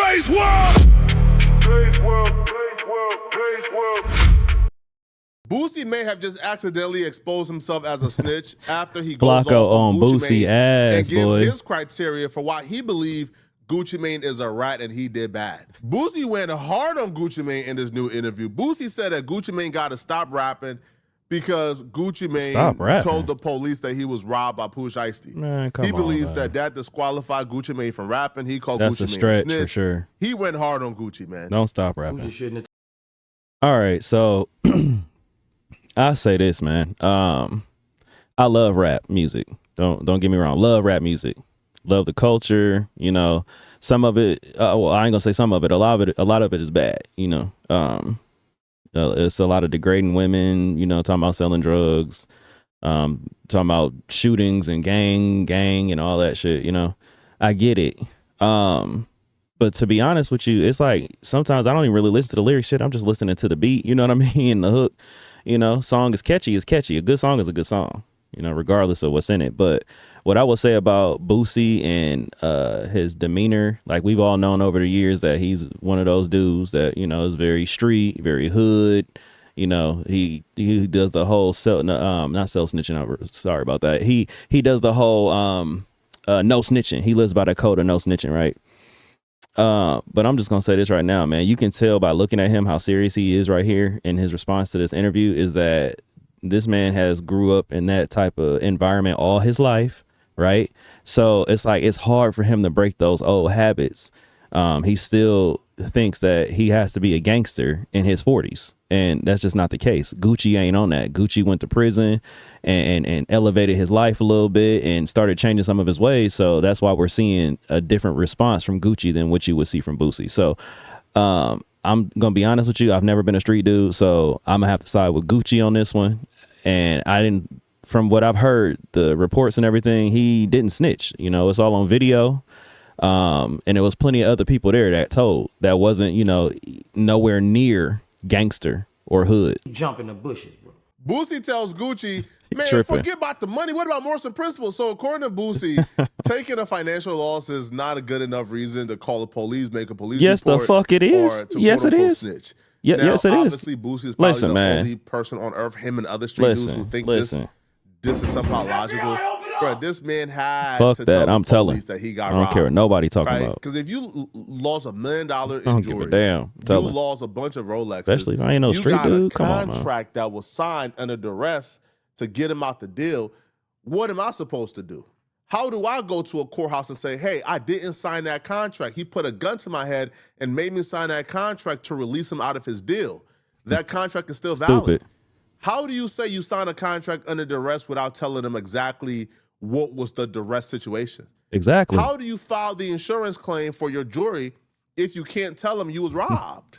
DRE'S World. Boosie may have just accidentally exposed himself as a snitch after he goes Flocko off on Gucci Mane and Boosie'S, gives boy. his criteria for why he believed Gucci Mane is a rat and he did bad. Boosie went hard on Gucci Mane in this new interview. Boosie said that Gucci Mane got to stop rapping because Gucci Mane told the police that he was robbed by Pooh Shiesty. Man, he believes that disqualified Gucci Mane from rapping. He called That's Gucci a Mane stretch a snitch. for sure. He went hard on Gucci, man. Don't stop rapping. All right, so I say this, man. I love rap music. Don't get me wrong. Love rap music. Love the culture. You know, some of it. Well, I ain't gonna say some of it. A lot of it is bad. You know, it's a lot of degrading women. You know, talking about selling drugs. Talking about shootings and gang and all that shit. You know, I get it. But to be honest with you, it's like sometimes I don't even really listen to the lyrics shit. I'm just listening to the beat. You know what I mean? The hook. You know, song is catchy. A good song is a good song, you know, regardless of what's in it. But what I will say about Boosie and his demeanor, like we've all known over the years that he's one of those dudes that, you know, is very street, very hood. You know, he does the whole not self snitching. Sorry about that. He does the whole no snitching. He lives by the code of no snitching, right? But I'm just gonna say this right now, man. You can tell by looking at him how serious he is right here in his response to this interview is that this man has grew up in that type of environment all his life, right? So it's like it's hard for him to break those old habits. He still thinks that he has to be a gangster in his 40s, and that's just not the case. Gucci ain't on that. Gucci went to prison and elevated his life a little bit and started changing some of his ways. So that's why we're seeing a different response from Gucci than what you would see from Boosie. So I'm gonna be honest with you. I've never been a street dude, so I'm gonna have to side with Gucci on this one. And from what I've heard, the reports and everything, he didn't snitch. You know, it's all on video. And there was plenty of other people there that told that wasn't, you know, nowhere near gangster or hood. Jump in the bushes, bro. Boosie tells Gucci, man, forget about the money. What about morals and principles? So according to Boosie, taking a financial loss is not a good enough reason to call the police, make a police report. Yes, the fuck it is. Yes, it is. Snitch. Yeah, now, yes, it is. Obviously, Boosie is probably the only person on earth, him and other street dudes who think this is somehow logical. Bro, this man had to tell the police that he got robbed. I don't care what nobody talking about. Because if you lost $1 million in don't jewelry, give a damn. You lost a bunch of Rolexes. Especially if I ain't no street dude. Come on, contract that was signed under duress to get him out the deal. What am I supposed to do? How do I go to a courthouse and say, hey, I didn't sign that contract. He put a gun to my head and made me sign that contract to release him out of his deal. That contract is still valid. How do you say you sign a contract under duress without telling them exactly what was the duress situation? Exactly. How do you file the insurance claim for your jewelry if you can't tell them you was robbed?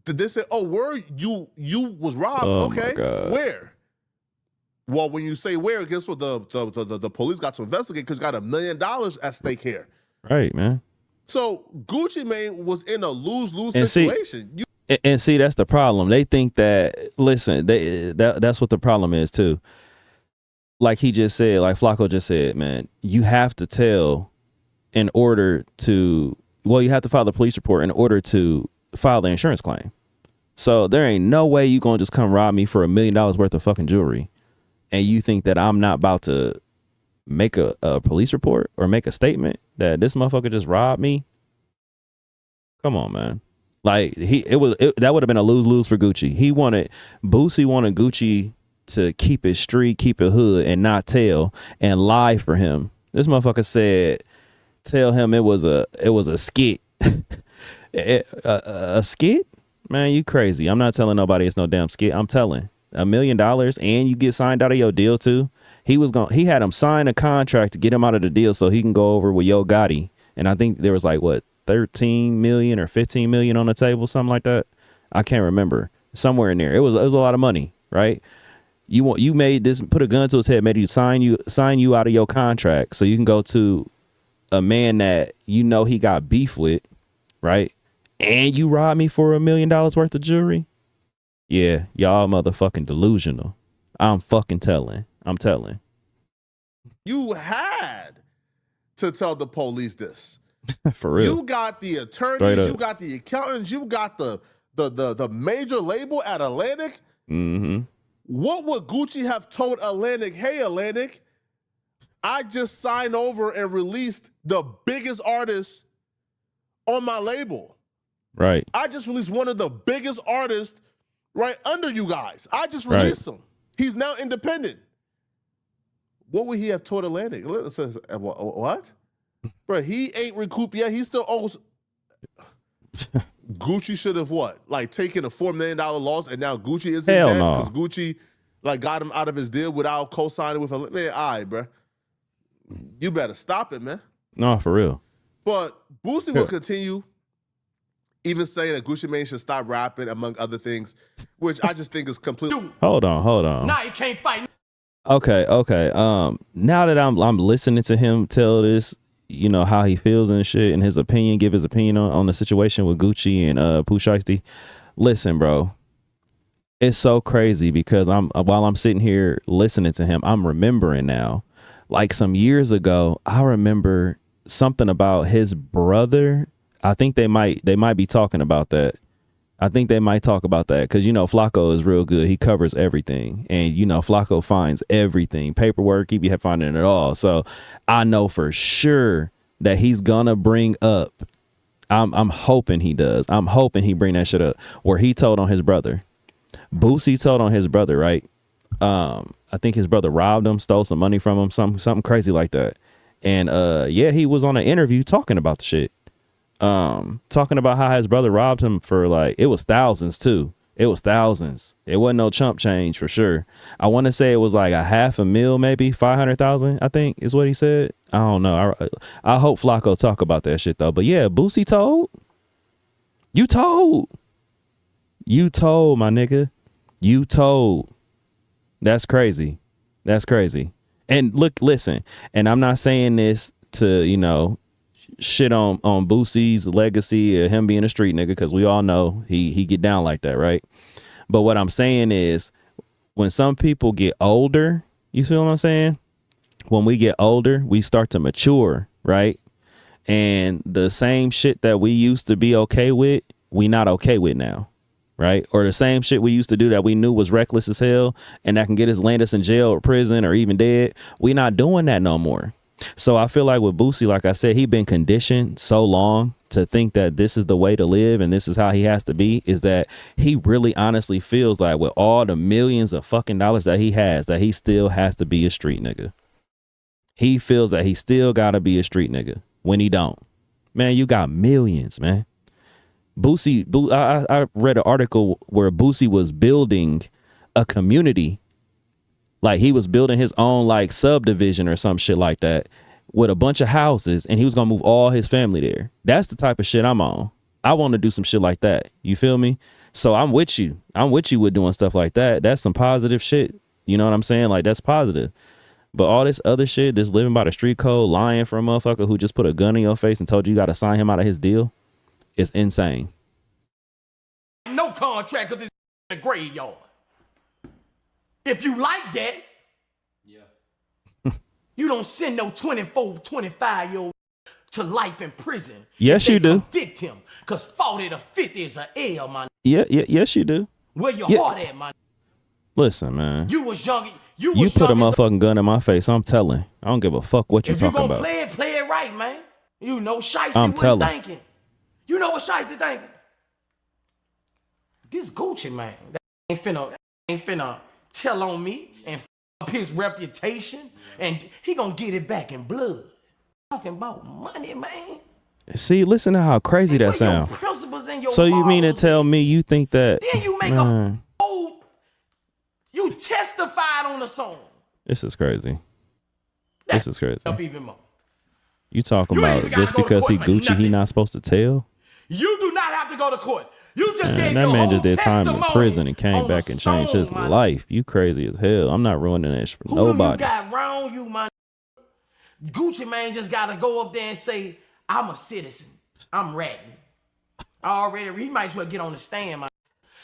Did they say, oh, where you was robbed? Oh, okay, where? Well, when you say where, guess what? The police got to investigate because you got $1 million at stake here. Right, man. So Gucci Mane was in a lose-lose situation. See, that's the problem. They think that, listen, that's what the problem is too. Like he just said, like Flocko just said, man, you have to tell in order to, well, you have to file the police report in order to file the insurance claim. So there ain't no way you gonna just come rob me for $1 million worth of fucking jewelry. And you think that I'm not about to make a police report or make a statement that this motherfucker just robbed me? Come on, man. Like that would have been a lose-lose for Gucci. Boosie wanted Gucci to keep it street, keep it hood, and not tell and lie for him. This motherfucker said, tell him it was a skit. A skit? Man, you crazy. I'm not telling nobody it's no damn skit. I'm telling. $1 million and you get signed out of your deal too. He had him sign a contract to get him out of the deal so he can go over with Yo Gotti. And I think there was like what, 13 million or 15 million on the table, something like that. I can't remember. Somewhere in there. It was a lot of money, right? You made this, put a gun to his head, made you sign you out of your contract so you can go to a man that you know he got beef with, right? And you robbed me for $1 million worth of jewelry. Yeah, y'all motherfucking delusional. I'm telling. You had to tell the police this. For real. You got the attorneys, you got the accountants, you got the major label at Atlantic. Mm-hmm. What would Gucci have told Atlantic? Hey, Atlantic, I just signed over and released the biggest artist on my label. Right. I just released one of the biggest artists right under you guys. I just released him. He's now independent. What would he have told Atlantic? What? Bro, he ain't recouped yet. He still owes. Gucci should have what? Like taken a $4 million loss, and now Gucci isn't dead because Gucci like got him out of his deal without co-signing with a man. All right, bro. You better stop it, man. No, for real. But Boosie will continue, even saying that Gucci Mane should stop rapping, among other things, which I just think is completely. Hold on. Nah, you can't fight. Okay. Now that I'm listening to him tell this, you know, how he feels and shit, and his opinion, give his opinion on the situation with Gucci and Pooh Shiesty. Listen, bro, it's so crazy because while I'm sitting here listening to him, I'm remembering now, like some years ago, I remember something about his brother. I think they might be talking about that. I think they might talk about that because, you know, Flacco is real good. He covers everything. And, you know, Flacco finds everything. Paperwork, he be finding it all. So I know for sure that he's going to bring up. I'm hoping he does. I'm hoping he bring that shit up where he told on his brother. Boosie told on his brother, right? I think his brother robbed him, stole some money from him, something crazy like that. And yeah, he was on an interview talking about the shit. Talking about how his brother robbed him for like, it was thousands too. It was thousands. It wasn't no chump change for sure. I want to say it was like $500,000, maybe 500,000, I think is what he said. I don't know. I hope Flacco talk about that shit though. But yeah, Boosie told. You told, my nigga. You told. That's crazy. That's crazy. And look, listen, and I'm not saying this to, you know, shit on Boosie's legacy of him being a street nigga, because we all know he get down like that, right? But what I'm saying is, when some people get older, you see what I'm saying? When we get older, we start to mature, right? And the same shit that we used to be okay with, we not okay with now, right? Or the same shit we used to do that we knew was reckless as hell and that can land us in jail or prison or even dead, we not doing that no more. So I feel like with Boosie, like I said, he been conditioned so long to think that this is the way to live and this is how he has to be, is that he really honestly feels like with all the millions of fucking dollars that he has, that he still has to be a street nigga. He feels that he still got to be a street nigga when he don't. Man, you got millions, man. Boosie, I read an article where Boosie was building a community. Like he was building his own like subdivision or some shit like that with a bunch of houses, and he was gonna move all his family there. That's the type of shit I'm on. I want to do some shit like that. You feel me? So I'm with you. I'm with you with doing stuff like that. That's some positive shit. You know what I'm saying? Like that's positive. But all this other shit, this living by the street code, lying for a motherfucker who just put a gun in your face and told you got to sign him out of his deal, is insane. No contract because it's a graveyard. If you like that, you don't send no 24, 25-year-old to life in prison. Yes, you do. Convict him, because 40 to 50 is an L, man. Yes, you do. Where your heart at, man? Listen, man. You was young. You put a motherfucking gun in my face, I'm telling. I don't give a fuck what you're talking about. If you gonna play it right, man. You know Shiesty wasn't thinking. You know what Shiesty thinking? This Gucci, man, that ain't finna tell on me and f up his reputation, and he gonna get it back in blood. Talking about money, man. See, listen to how crazy that sounds. So you mean to tell me you think that? Then you make you testified on the song. This is crazy. This is crazy. Up even more. You talking about just because he Gucci, he not supposed to tell? You do not have to go to court. You just gave that your man whole just did time in prison and came back and song, changed his man. life. You crazy as hell. I'm not ruining this for nobody. Who you got wrong, you man? Gucci man just gotta go up there and say, I'm a citizen. I'm ratting. He might as well get on the stand, man.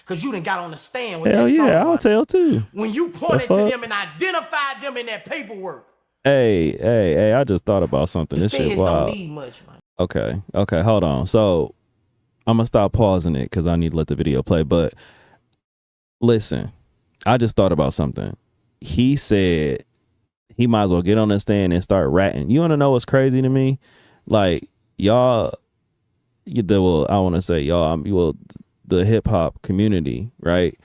Cause you done got on the stand with hell that song. Yeah, I'll tell too. When you pointed to them and identified them in that paperwork. Hey, I just thought about something. This shit wild. Don't need much, man. Okay, hold on. So I'm gonna stop pausing it because I need to let the video play. But listen, I just thought about something. He said he might as well get on the stand and start ratting. You want to know what's crazy to me? Like y'all, I want to say y'all. The hip hop community, right?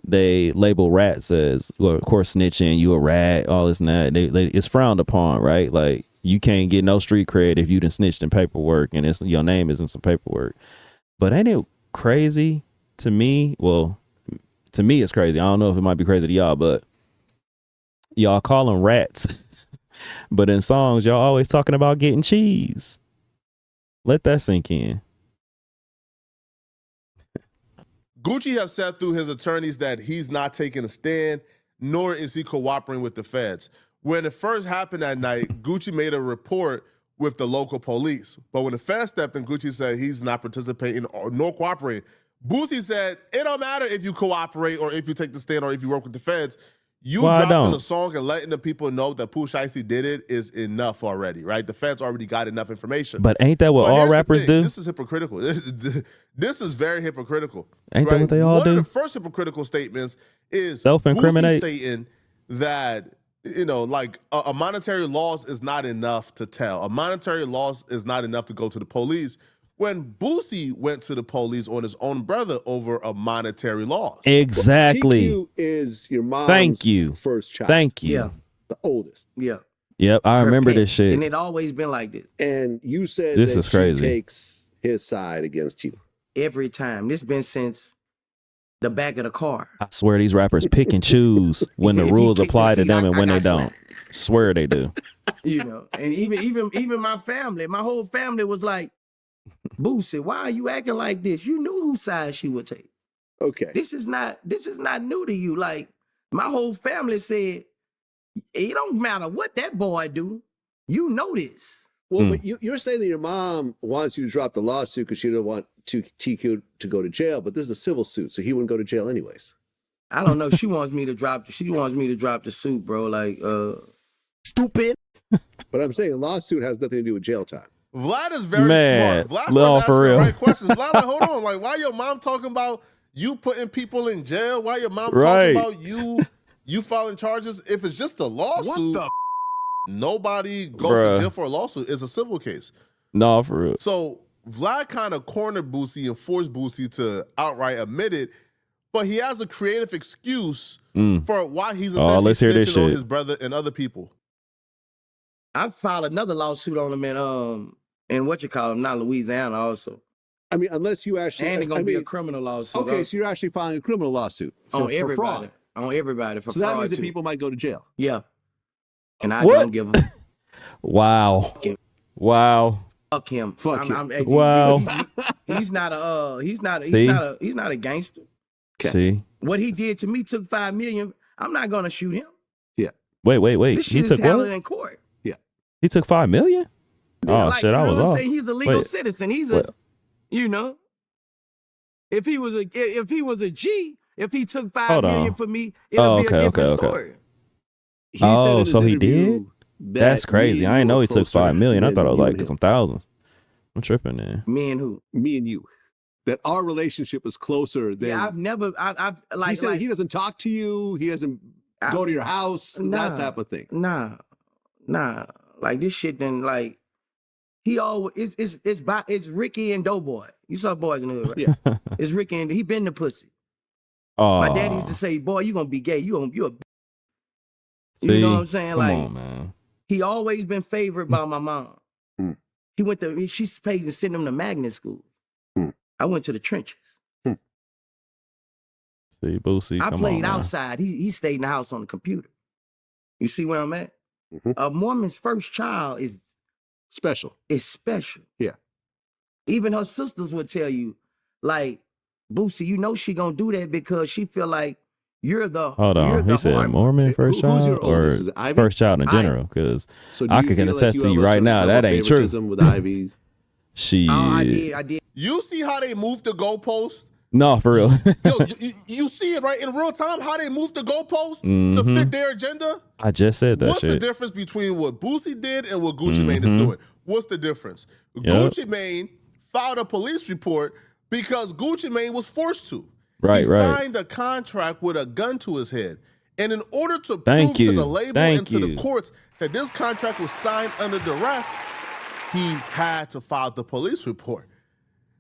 They label rats as, well, of course, snitching. You a rat, all this and that. It's frowned upon, right? Like you can't get no street cred if you done snitched in paperwork and your name is in some paperwork. But ain't it crazy to me? Well, to me it's crazy. I don't know if it might be crazy to y'all, but y'all call them rats. But in songs, y'all always talking about getting cheese. Let that sink in. Gucci has said through his attorneys that he's not taking a stand, nor is he cooperating with the feds. When it first happened that night, Gucci made a report with the local police. But when the feds stepped in, Gucci said he's not participating nor cooperating. Boosie said, it don't matter if you cooperate or if you take the stand or if you work with the feds. You dropping a song and letting the people know that Pooh Shiesty did it is enough already, right? The feds already got enough information. But ain't that what all rappers do? This is hypocritical. This is very hypocritical. Ain't that what they all do? One of the first hypocritical statements is self-incriminate, Boosie stating that, you know, like a monetary loss is not enough to tell. A monetary loss is not enough to go to the police. When Boosie went to the police on his own brother over a monetary loss. Exactly. TQ is your mom's first child. Thank you. Yeah. The oldest. Yeah. Yep, I remember this shit. And it always been like this. And you said this that is crazy. She takes his side against you. Every time. This been since the back of the car. I swear these rappers pick and choose when the rules apply to them and when they don't. Swear they do. You know, and even my family, my whole family was like, Boosie, why are you acting like this? You knew whose side she would take. Okay. This is not new to you. Like, my whole family said, it don't matter what that boy do. You know this. Well, but you're saying that your mom wants you to drop the lawsuit because she don't want TQ to go to jail, but this is a civil suit, so he wouldn't go to jail anyways. I don't know. She wants me to drop the suit, bro. Like, stupid. But I'm saying a lawsuit has nothing to do with jail time. Vlad is very smart. Vlad starts asking the right questions. Vlad, like, hold on. Like, why your mom talking about you putting people in jail? Why your mom talking about you filing charges? If it's just a lawsuit, nobody goes to jail for a lawsuit. It's a civil case. No, for real. So Vlad kind of cornered Boosie and forced Boosie to outright admit it, but he has a creative excuse for why he's essentially snitching on his brother and other people. I filed another lawsuit on him in not Louisiana also. I mean, unless you actually... And it's going to be a criminal lawsuit. Okay, so you're actually filing a criminal lawsuit for fraud. On everybody for fraud. So that means that people might go to jail. Yeah. And I don't give a... Wow. Wow. Fuck him. Fuck him. Wow. He's not a gangster. Okay. See? What he did to me took $5 million. I'm not going to shoot him. Yeah. Wait. This shit is handled in court. Yeah. He took $5 million? Yeah, oh, like, shit, I was off. He's a legal citizen. He's you know, if he was a G, if he took $5 million for me, it'll be a different story. He said so he did? That's crazy. I didn't know he took $5 million. I thought it was like some thousands. I'm tripping, man. Me and who? Me and you. That our relationship is closer than... Yeah, I've like... He said he doesn't talk to you. He doesn't go to your house. That type of thing. Nah. Like, this shit then, like... He always... It's Ricky and Doughboy. You saw Boys in the Hood, right? Yeah. It's Ricky and... He been the pussy. Oh. My daddy used to say, boy, you gonna be gay. You a... See, you know what I'm saying? Come like, on, man. He always been favored by my mom. She paid to send him to magnet school. I went to the trenches. See, Boosie, I played outside. He stayed in the house on the computer. You see where I'm at? A woman's first child is special. It's special. Yeah. Even her sisters would tell you, like, Boosie, you know she gonna do that because she feel like you're the... Hold on, he said Mormon first child or first child in general? Because I can attest to you right now, that ain't true. With Ivy? I did. You see how they moved the goalpost? No, for real. Yo, you see it right in real time, how they moved the goalpost to fit their agenda? I just said that What's shit. the difference between what Boosie did and what Gucci Mane is doing? What's the difference? Yep. Gucci Mane filed a police report because Gucci Mane was forced to. Right, he right. signed a contract with a gun to his head. And in order to Thank prove to you. the label Thank and to you. the courts that this contract was signed under duress, he had to file the police report.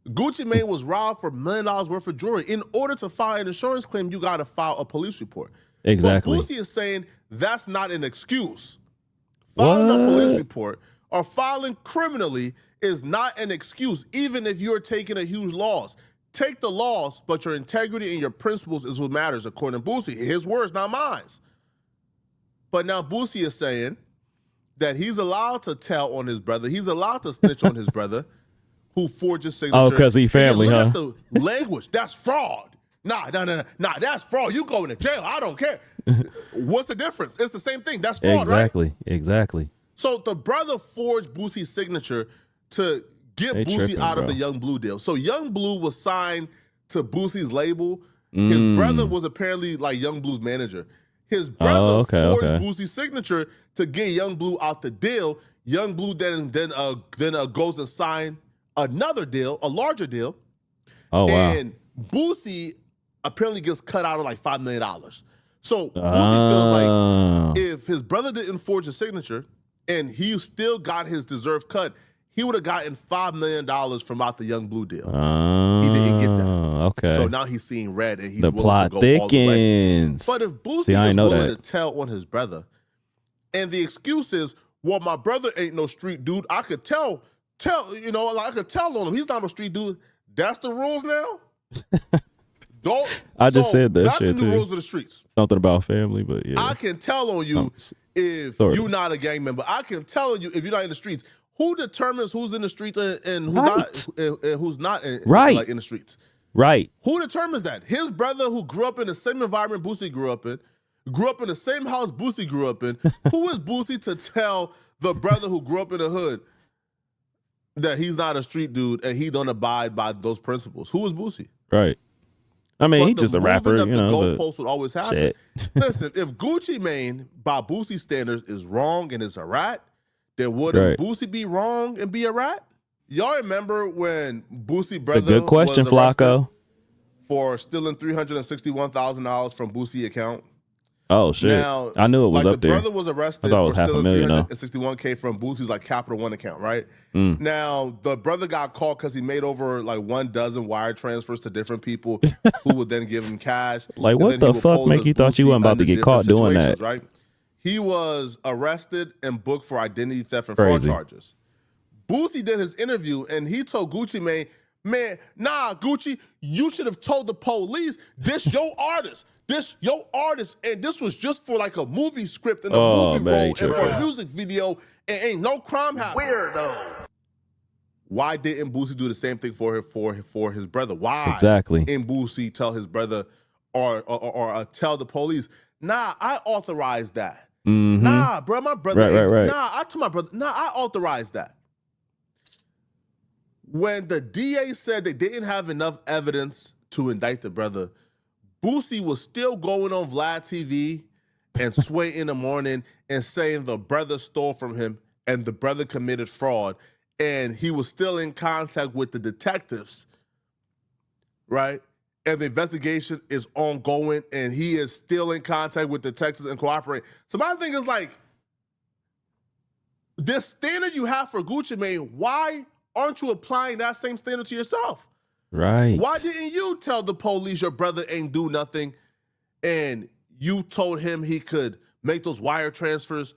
Gucci Mane was robbed for $1 million worth of jewelry. In order to file an insurance claim, you got to file a police report. Exactly. But Boosie is saying that's not an excuse. Filing a police What? report or filing criminally is not an excuse, even if you're taking a huge loss. Take the loss, but your integrity and your principles is what matters, according to Boosie. His words, not mine. But now Boosie is saying that he's allowed to tell on his brother. He's allowed to snitch on his brother who forged his signature. Oh, 'cause he family, Look huh? at the language. That's fraud. Nah, that's fraud. You going to jail. I don't care. What's the difference? It's the same thing. That's fraud, right? Exactly. So the brother forged Boosie's signature to get They Boosie tripping, out of bro. the Young Blue deal. So Young Blue was signed to Boosie's label. His brother was apparently like Young Blue's manager. His brother forged Boosie's signature to get Young Blue out the deal. Young Blue then goes and sign another deal, a larger deal. Oh, wow. And Boosie apparently gets cut out of like $5 million. So Boosie feels like if his brother didn't forge a signature and he still got his deserved cut, he would have gotten $5 million from out the Young Blue deal. He didn't get that. Okay. So now he's seeing red and he's The willing plot to go all the way. thickens. But if Boosie is willing to tell on his brother, and the excuse is, well, my brother ain't no street dude. I could tell, I could tell on him. He's not no street dude. That's the rules now? I just said that that's shit the new too. rules of the streets. Something about family, but yeah. I can tell on you if you're not a gang member. I can tell on you if you're not in the streets. Who determines who's in the streets and who's not in the streets? Right. Who determines that? His brother, who grew up in the same environment Boosie grew up in the same house Boosie grew up in. Who is Boosie to tell the brother who grew up in the hood that he's not a street dude and he don't abide by those principles? Who is Boosie? Right. I mean, he's just a rapper, The you know. goalpost would always happen. Shit. Listen, if Gucci Mane, by Boosie standards, is wrong and is a rat, then wouldn't Boosie be wrong and be a rat? Y'all remember when Boosie brother It's a good question, was arrested Flacco. for stealing $361,000 from Boosie account? Oh shit! Now, I knew it was like up the there. brother was arrested I thought it for was stealing $500,000 $361K from Boosie's like Capital One account, right? Now the brother got caught because he made over like 12 wire transfers to different people who would then give him cash. Like, and what then the he would fuck pose make as you thought you Boosie wasn't about to under get caught different doing that? situations, right? He was arrested and booked for identity theft and fraud Crazy. charges. Boosie did his interview and he told Gucci Mane, man, nah, Gucci, you should have told the police this your artist. This your artist, and this was just for like a movie script and a movie role and for a music video, and ain't no crime happening. Weirdo. Why didn't Boosie do the same thing for his brother? Why Exactly. didn't Boosie tell his brother or tell the police, nah, I authorized that. Nah, bro, my brother. Right. Nah, I told my brother, nah, I authorized that. When the DA said they didn't have enough evidence to indict the brother, Boosie was still going on Vlad TV and Sway in the Morning and saying the brother stole from him and the brother committed fraud. And he was still in contact with the detectives, right? And the investigation is ongoing and he is still in contact with the detectives and cooperating. So my thing is like, this standard you have for Gucci Mane, why aren't you applying that same standard to yourself? Right. Why didn't you tell the police your brother ain't do nothing and you told him he could make those wire transfers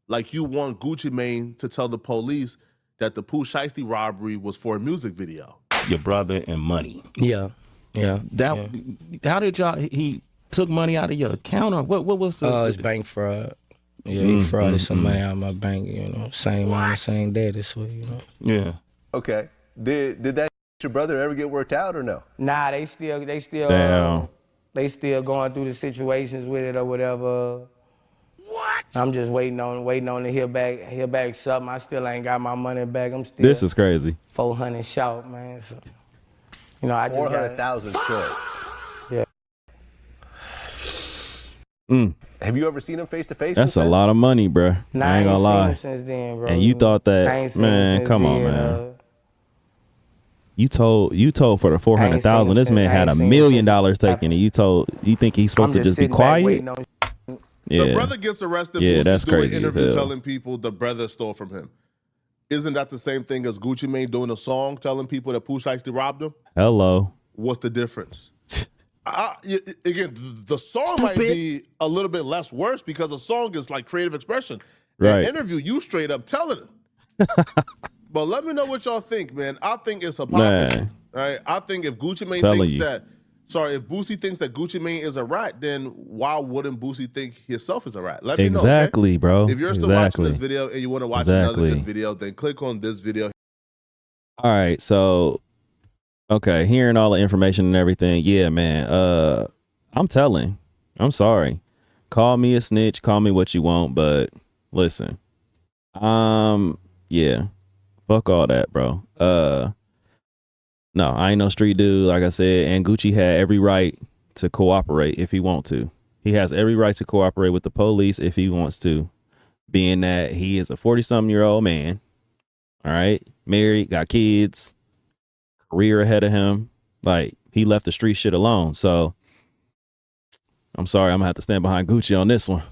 like you want Gucci Mane to tell the police that the Pooh Shiesty robbery was for a music video? Your brother and money. Yeah. How did y'all, he took money out of your account or what was the? It's bank fraud. Yeah, he frauded some money out of my bank, you know. Same money, same day this way, you know. Yeah. Okay. Did that your brother ever get worked out or no? Nah, they still Damn. they still going through the situations with it or whatever. What? I'm just waiting on to hear back something. I still ain't got my money back. I'm still This is crazy. 400 short, man. So, you know, I just 400,000 short. Have you ever seen him face to face? That's a lot of money, bro. Nah, I ain't gonna seen lie. him since then, bro. And you thought I that, ain't seen him man? since Come on, then, man. You told for the I 400,000. ain't This seen man him had $1 since- million taken, and you think he's supposed to just be sitting back quiet? waiting on- Yeah, The brother gets arrested. Yeah, Boosie's that's doing crazy as interview hell. telling people the brother stole from him. Isn't that the same thing as Gucci Mane doing a song telling people that Pooh Shiesty robbed him? Hello. What's the difference? Again, the song might be a little bit less worse because a song is like creative expression. Right. An interview, you straight up telling him. But let me know what y'all think, man. I think it's hypocrisy. Man. Right? I think if Gucci Mane Telling thinks you. if Boosie thinks that Gucci Mane is a rat, then why wouldn't Boosie think himself is a rat? Let me know. Exactly, Okay? bro. If you're still watching this video and you want to watch another good video, then click on this video. All right, so okay, hearing all the information and everything, yeah, man. I'm sorry. Call me a snitch, call me what you want, but listen. Yeah. Fuck all that, bro. No, I ain't no street dude, like I said, and Gucci had every right to cooperate if he want to. He has every right to cooperate with the police if he wants to, being that he is a 40-something-year-old man. All right, married, got kids, career ahead of him. Like, he left the street shit alone. So I'm sorry, I'm gonna have to stand behind Gucci on this one.